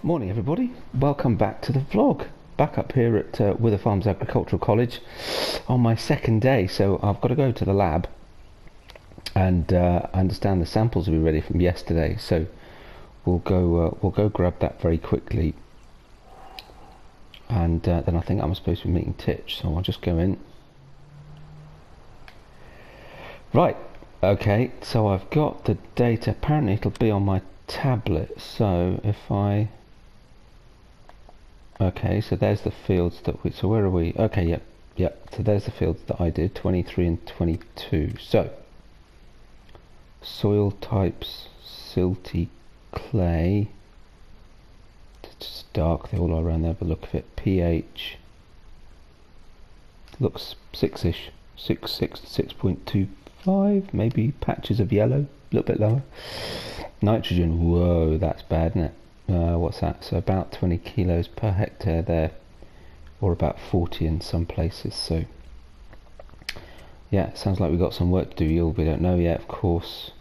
Morning everybody, welcome back to the vlog. Back up here at Wyther Farms Agricultural College on my second day, so I've got to go to the lab and I understand the samples will be ready from yesterday, so we'll go grab that very quickly, and then I think I'm supposed to be meeting Titch, so I'll just go in. Right, okay, so I've got the data. Apparently it'll be on my tablet, so if I... Okay, so there's the fields that we... So where are we? Okay, yep. So there's the fields that I did, 23 and 22. So, soil types, silty, clay. It's dark, they all are around there, but look at it. pH looks 6-ish, 6.25, maybe patches of yellow, a little bit lower. Nitrogen, whoa, that's bad, isn't it? What's that? So about 20 kilos per hectare there, or about 40 in some places. So yeah, sounds like we've got some work to do. Yield we don't know yet, of course,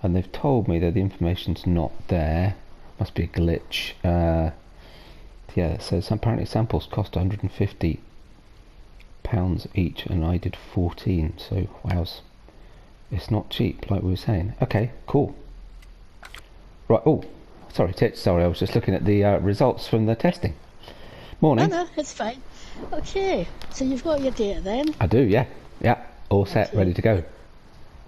and they've told me that the information's not there. Must be a glitch. Yeah, so apparently samples cost 150 pounds each, and I did 14. So wow's, it's not cheap, like we were saying. Okay, cool. Right. Oh, sorry, Titch. Sorry, I was just looking at the results from the testing. Morning. No, it's fine. Okay, so you've got your data then. I do, yeah. Yeah, all set, Okay. ready to go.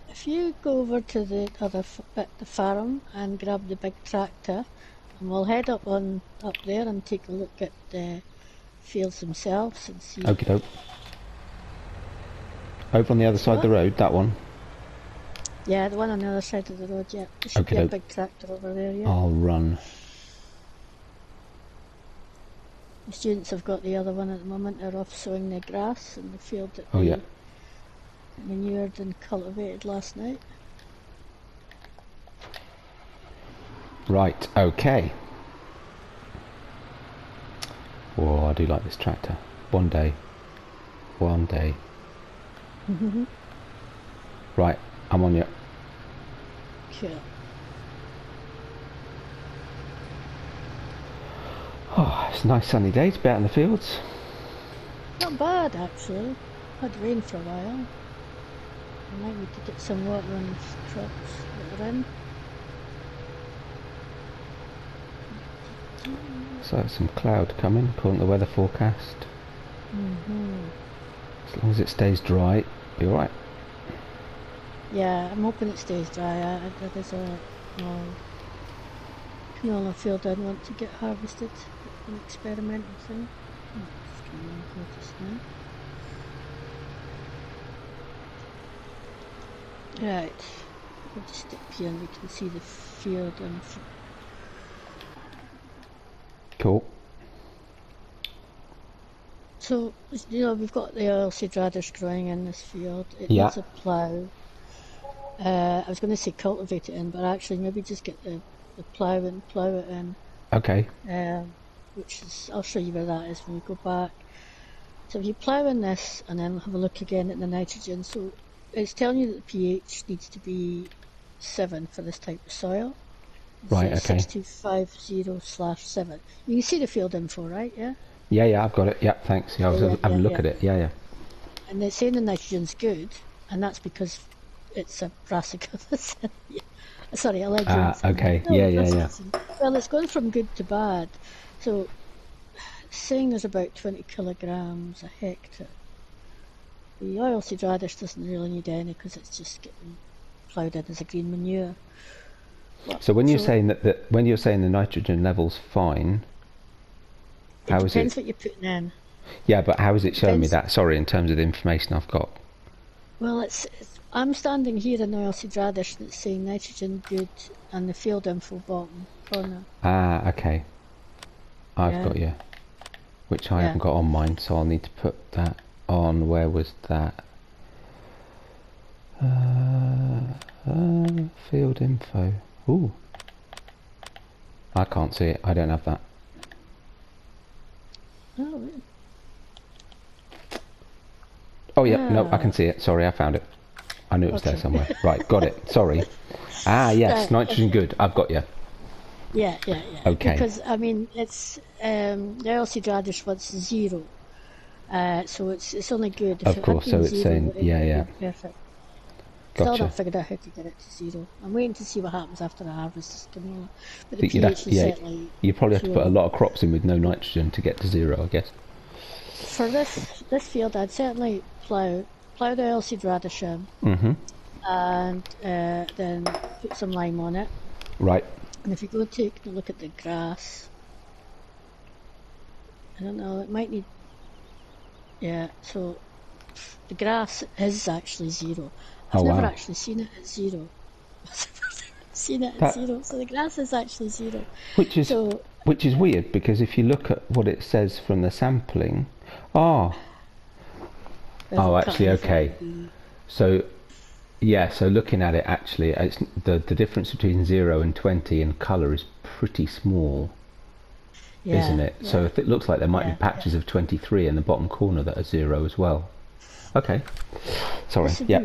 If you go over to the other bit, the farm, and grab the big tractor, and we'll head up there and take a look at the fields themselves and see. Okie doke. Over on the other side of the road, that one. Yeah, the one on the other side of the road. Yeah, there should be a big tractor over there. Yeah. I'll run. The students have got the other one at the moment. They're off sowing the grass in the field that Oh yeah. manured and cultivated last night. Right. Okay. Whoa, I do like this tractor. One day. One day. Right. I'm on you. Cool. Oh, it's a nice sunny day to be out in the fields. Not bad actually. Had rain for a while. I might need to get some water on the crops that are in. So some cloud coming, according to the weather forecast. As long as it stays dry, be alright. Yeah, I'm hoping it stays dry. There's a canola field I'd want to get harvested, an experimental thing. Just trying to notice now. Right, we'll just stick here and we can see the field and. Cool. So, you know, we've got the oilseed radish growing in this field. It Yeah. needs a plough. I was going to say cultivate it in, but actually maybe just get the plough and plough it in. Okay. Which is, I'll show you where that is when we go back. So if you plough in this and then have a look again at the nitrogen, so it's telling you that the pH needs to be 7 for this type of soil. Right, okay. 6250/7. You can see the field info, right? Yeah? Yeah, I've got it. Yeah, thanks. Yeah, I was having a look at it. Yeah. And they're saying the nitrogen's good, and that's because it's a brassica. Sorry, a legume. Okay. No, Yeah. Well, it's gone from good to bad. So, saying there's about 20 kilograms a hectare. The oilseed radish doesn't really need any because it's just getting ploughed in as a green manure. So when you're saying that when you're saying the nitrogen level's fine, how is it? Depends what you're putting in. Yeah, but how is it showing me that? Sorry, in terms of the information I've got. Well, I'm standing here in the oilseed radish and it's saying nitrogen good and the field info bottom corner. Ah, okay. I've got you. Which I haven't got on mine, so I'll need to put that on. Where was that? Field info. Ooh. I can't see it. I don't have that. Oh, really? Oh yeah, no, I can see it. Sorry, I found it. I knew it was there somewhere. Right, got it. Sorry. Ah, yes, nitrogen good. I've got you. Yeah. Okay. Because I mean, it's the oilseed radish wants 0, so it's only good if Of it had course. So been it's 0, saying, it would yeah, have yeah. been perfect. Still Gotcha. not figured out how to get it to 0. I'm waiting to see what happens after I harvest this canola, but the You'd have, pH is yeah. certainly You probably have to put a zero. lot of crops in with no nitrogen to get to 0, I guess. For this field, I'd certainly plough the oilseed radish in, Mm-hmm. and then put some lime on it. Right. And if you go take a look at the grass, I don't know, it might need, yeah, so the grass is actually 0. Oh I've never wow. actually seen it at 0. Seen it at That 0, so the grass is actually 0. which is So, which is weird because if you look at what it says from the sampling, oh, we oh, haven't cut actually, anything okay. out the, So yeah, so looking at it, actually, it's the difference between 0 and 20 in colour is pretty small, isn't yeah, it? So yeah, if it looks like there might be yeah, yeah. patches of 23 in the bottom corner that are 0 as well. Okay. Sorry. Yeah.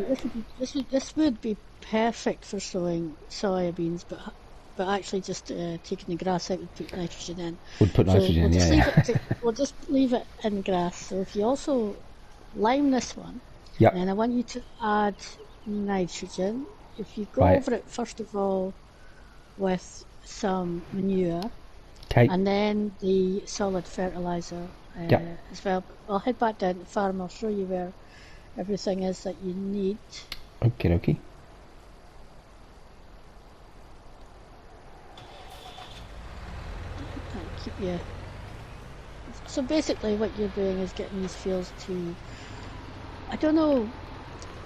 This would be perfect for sowing soybeans, but actually just taking the grass out would put nitrogen in. Would put So nitrogen in. Yeah, yeah. we'll just leave it in grass. So if you also lime this one, Yep. then I want you to add nitrogen. If you go Right. over it first of all with some manure, Okay. and then the solid fertilizer Yep. as well. I'll head back down to the farm. I'll show you where everything is that you need. Okie dokie. I'll keep you. So basically, what you're doing is getting these fields to. I don't know.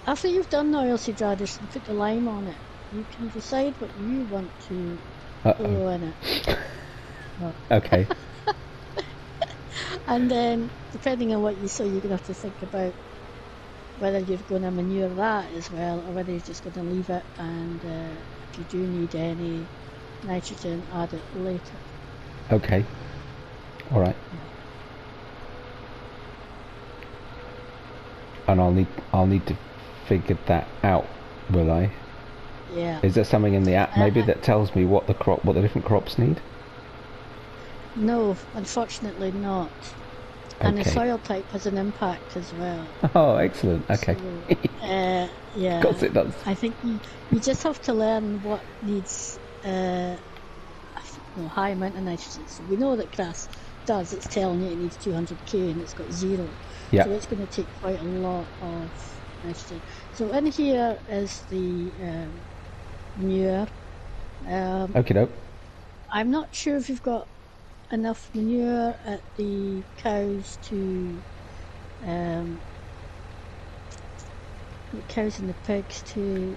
After you've done the oilseed radish and put the lime on it, you can decide what you want to Uh-oh. grow in it. Oh. Okay. And then, depending on what you sow, you're going to have to think about whether you're going to manure that as well, or whether you're just going to leave it, and if you do need any nitrogen, add it later. Okay. All right. And I'll need to figure that out, will I? Yeah. Is there something in the app maybe that tells me what the different crops need? No, unfortunately not. And the Okay. soil type has an impact as well. Oh, excellent. Okay. So, Of yeah, course it does. I think you just have to learn what needs high amount of nitrogen. So we know that grass does. It's telling you it needs 200k and it's got 0. Yeah. So it's going to take quite a lot of nitrogen. So in here is the manure. Okay, doke. I'm not sure if you've got enough manure at the cows to the cows and the pigs to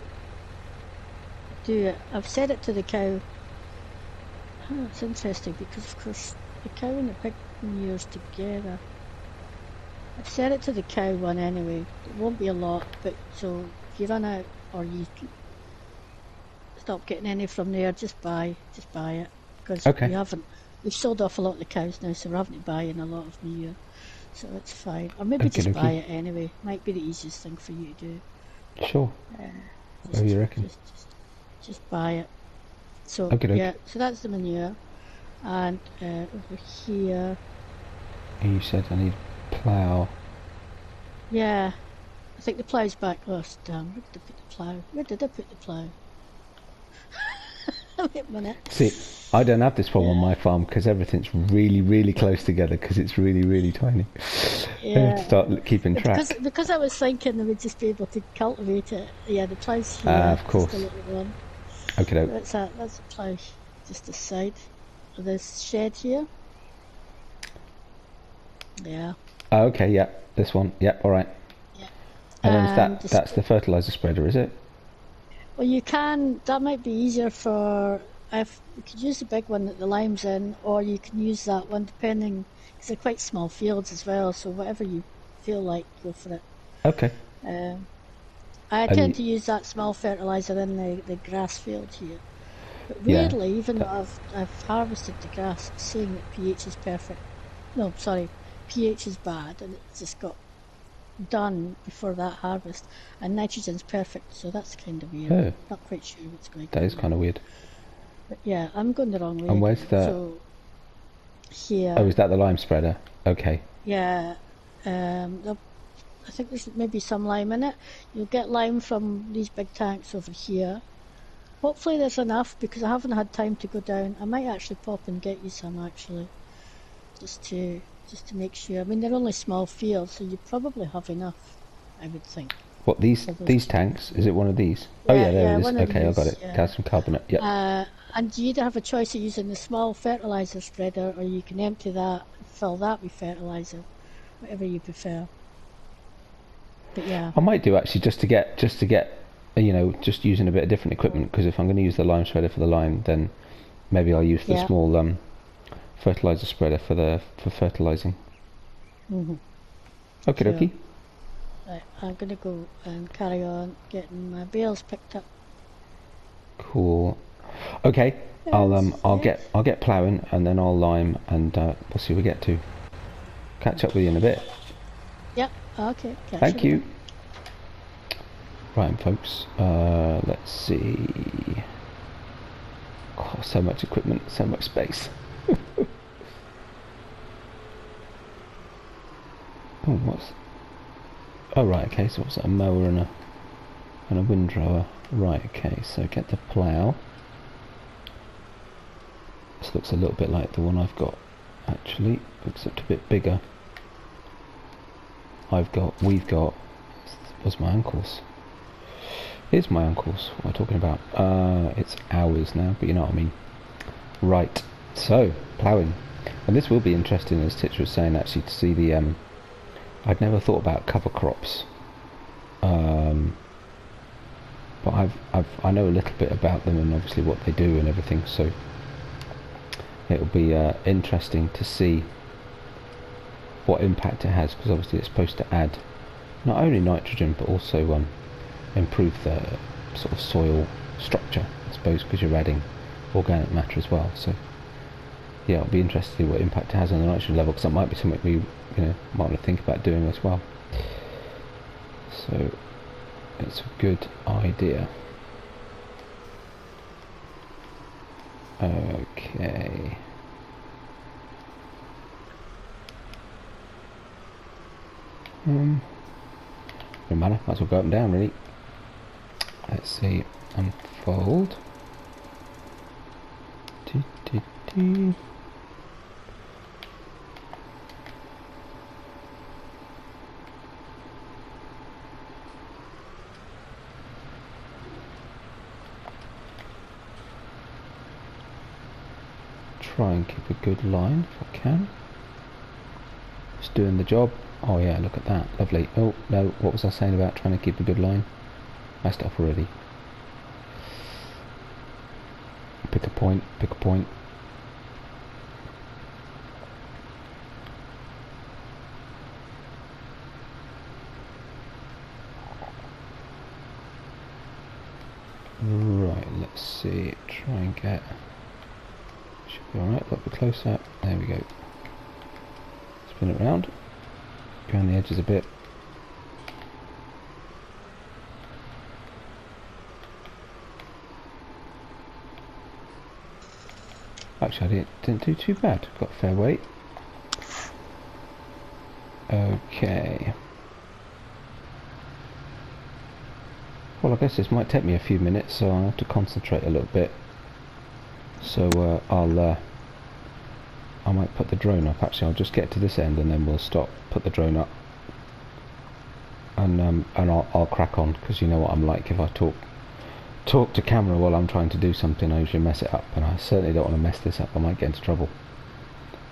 do it. I've said it to the cow. Oh, it's interesting because of course the cow and the pig manures together. I've said it to the cow one anyway. It won't be a lot, but so if you run out or you stop getting any from there, just buy it because Okay. we've sold off a lot of the cows now, so we're having to buy in a lot of manure, so it's fine. Or maybe Okay, just buy dokie. it anyway. Might be the easiest thing for you to do. Sure. What do you reckon? Just buy it. So Okay, doke. yeah, so that's the manure, and over here. You said I need plough. Yeah, I think the plough's back. Oh, damn, where did I put the plough? Where did I put the plough? Wait a minute. See, I don't have this problem on Yeah. my farm because everything's really, really close together because it's really, really tiny. I have to start keeping But track. because I was thinking I would just be able to cultivate it. Yeah, the plough's here, Of course. just a little one. Okay, doke. That's a plough just aside of this shed here. Yeah. Oh, okay, yeah. This one. Yep, all right. Yeah. And then And that's the fertilizer spreader, is it? well, you can. That might be easier for if you could use the big one that the lime's in, or you can use that one depending because they're quite small fields as well. So whatever you feel like, go for it. Okay. I And tend to use that small fertilizer in the grass field here. But yeah. weirdly, even though I've harvested the grass, it's saying that pH is perfect. No, sorry, pH is bad, and it's just got done before that harvest, and nitrogen's perfect. So that's kind of weird. Oh, Not quite sure what's going that on is there. kind of weird. But yeah, I'm going the wrong way And where's again. the... So Oh, here, is that the lime spreader? Okay. yeah, I think there's maybe some lime in it. You'll get lime from these big tanks over here. Hopefully there's enough because I haven't had time to go down. I might actually pop and get you some actually, just to make sure. I mean, they're only small fields, so you probably have enough, I would think, What, for those these two tanks? Is tanks. it one of these? Oh Yeah, yeah, there yeah, it is. one of Okay, I got these. it. Yeah. Calcium carbonate. Yep. And you either have a choice of using the small fertilizer spreader, or you can empty that and fill that with fertilizer, whatever you prefer. But yeah, I might do actually just to get just using a bit of different equipment, because if I'm going to use the lime spreader for the lime, then maybe I'll use the yeah. small fertilizer spreader for fertilizing. Mhm. Okay, Sure. dokie. Right, I'm gonna go and carry on getting my bales picked up. Cool. Okay, Yes, yes. I'll get ploughing, and then I'll lime, and we'll see what we get to. Catch up with you in a bit. Yep. Okay. Catch you Thank later. you. Right, folks. Let's see. Oh, so much equipment, so much space. Oh, what's... Oh, right, okay, so what's that? A mower and a windrower. Right, okay, so get the plough. This looks a little bit like the one I've got, actually, except a bit bigger. We've got... What's my uncle's? Here's my uncle's. What am I talking about? It's ours now, but you know what I mean. Right, so, ploughing. And this will be interesting, as Titch was saying, actually, to see the... I'd never thought about cover crops. But I know a little bit about them and obviously what they do and everything, so it'll be interesting to see what impact it has, because obviously it's supposed to add not only nitrogen but also improve the sort of soil structure, I suppose, because you're adding organic matter as well. So yeah, it'll be interesting to see what impact it has on the nitrogen level, because that might be something we might want to think about doing as well. So it's a good idea. Okay. No matter, might as well go up and down really. Let's see, unfold. Try and keep a good line if I can. Just doing the job. Oh yeah, look at that, lovely. Oh no, what was I saying about trying to keep a good line? Messed up already. Pick a point, pick a point. Right, let's see, try and get... Should be alright, a little bit closer. There we go. Spin it around. Go on the edges a bit. Actually, I didn't do too bad. Got a fair weight. Okay. Well, I guess this might take me a few minutes, so I'll have to concentrate a little bit. So I might put the drone up. Actually, I'll just get to this end and then we'll stop. Put the drone up, and I'll crack on, because you know what I'm like. If I talk to camera while I'm trying to do something, I usually mess it up, and I certainly don't want to mess this up. I might get into trouble,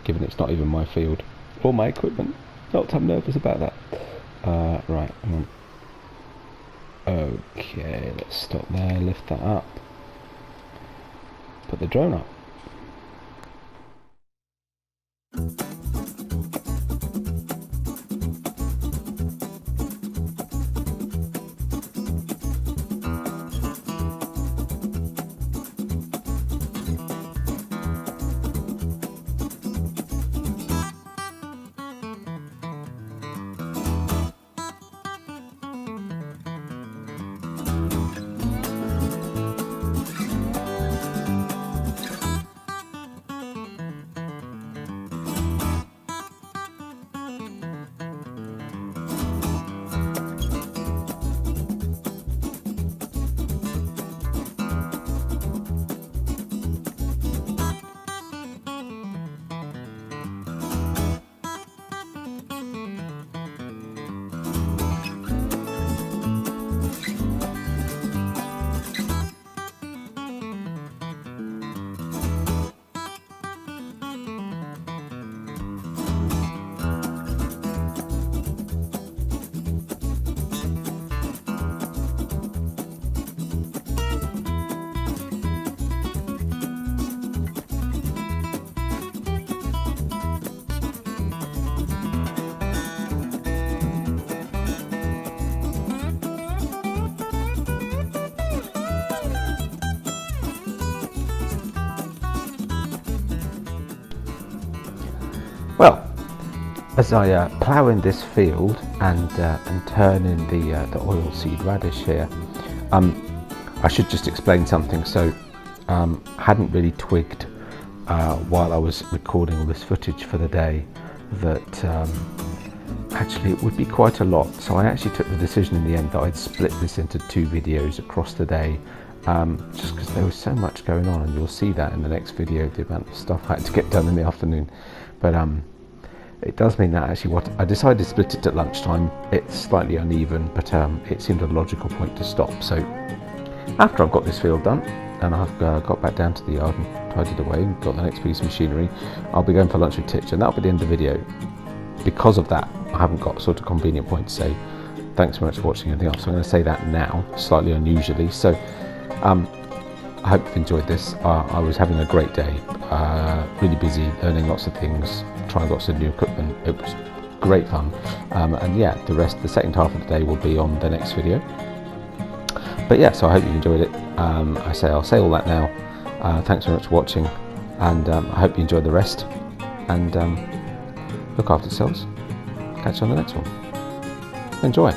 given it's not even my field or my equipment. Not that I'm nervous about that. Right, hang on. Okay, let's stop there, lift that up, put the drone up. As I plough in this field and turn in the oilseed radish here, I should just explain something. So, hadn't really twigged while I was recording all this footage for the day that actually it would be quite a lot. So I actually took the decision in the end that I'd split this into 2 videos across the day, just because there was so much going on, and you'll see that in the next video, the amount of stuff I had to get done in the afternoon. But it does mean that actually what I decided to split it at lunchtime. It's slightly uneven, but it seemed a logical point to stop. So after I've got this field done and I've got back down to the yard and tidied away and got the next piece of machinery, I'll be going for lunch with Titch, and that'll be the end of the video. Because of that, I haven't got sort of convenient point to say thanks very much for watching anything else. So I'm going to say that now, slightly unusually. So I hope you've enjoyed this. I was having a great day, really busy, learning lots of things, trying lots of new equipment. It was great fun, and yeah, the second half of the day will be on the next video. But yeah, so I hope you enjoyed it. I'll say all that now. Thanks very much for watching, and I hope you enjoyed the rest, and look after yourselves. Catch you on the next one. Enjoy.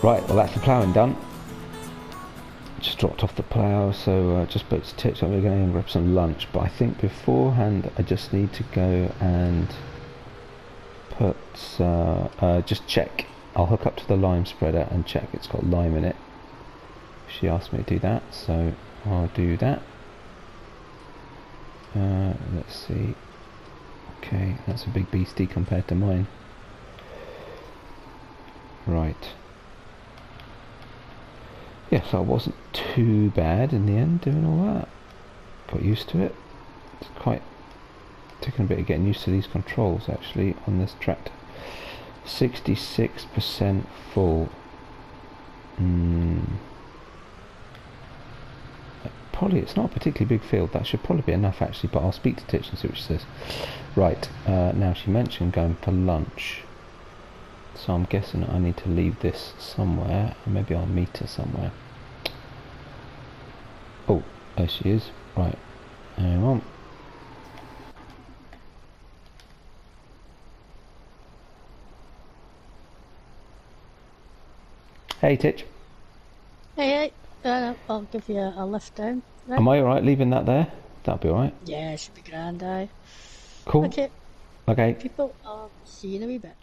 Right, well that's the ploughing done. Just dropped off the plough, so just spoke to Titch. I'm going to go and grab some lunch, but I think beforehand I just need to go and put, just check. I'll hook up to the lime spreader and check it's got lime in it. She asked me to do that, so I'll do that. Let's see. Okay, that's a big beastie compared to mine. Right. Yeah, so it wasn't too bad in the end doing all that. Got used to it. It's quite taken a bit of getting used to these controls actually on this tractor. 66% full. Probably it's not a particularly big field. That should probably be enough actually, but I'll speak to Titch and see what she says. Right, now she mentioned going for lunch, so I'm guessing I need to leave this somewhere, and maybe I'll meet her somewhere. Oh, there she is. Right, hang on. Hey Titch. Hey, I'll give you a lift down. Right? Am I alright leaving that there? That'll be alright. Yeah, it should be grand, aye. Cool. Okay, Okay. people, I'll see you in a wee bit.